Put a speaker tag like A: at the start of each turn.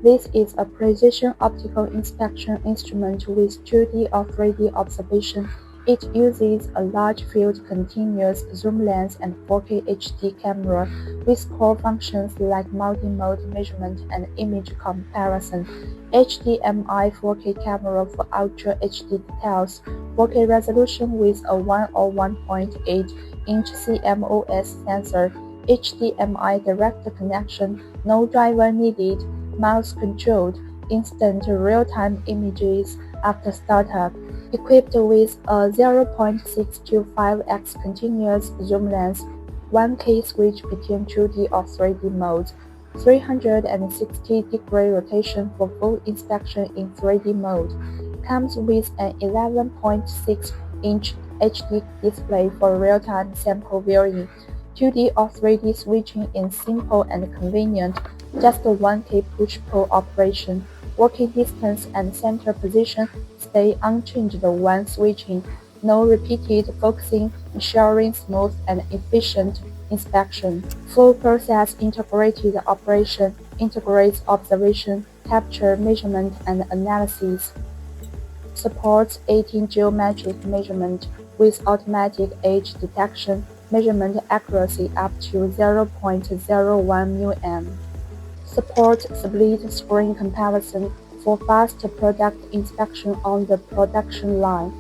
A: This is a precision optical inspection instrument with 2D or 3D observation. It uses a large field continuous zoom lens and 4K HD camera with core functions like multi-mode measurement and image comparison, HDMI 4K camera for Ultra HD details, 4K resolution with a 101.8-inch CMOS sensor, HDMI direct connection, no driver needed, mouse-controlled, instant real-time images after startup. Equipped with a 0.625x continuous zoom lens, 1K switch between 2D or 3D modes, 360-degree rotation for full inspection in 3D mode, comes with an 11.6-inch HD display for real-time sample viewing, 2D or 3D switching is simple and convenient, just a 1K push-pull operation. Working distance and center position stay unchanged when switching. No repeated focusing, ensuring smooth and efficient inspection. Full process integrated operation integrates observation, capture, measurement, and analysis. Supports 18 geometric measurement with automatic edge detection, measurement accuracy up to 0.01 μm. Support split screen comparison for fast product inspection on the production line.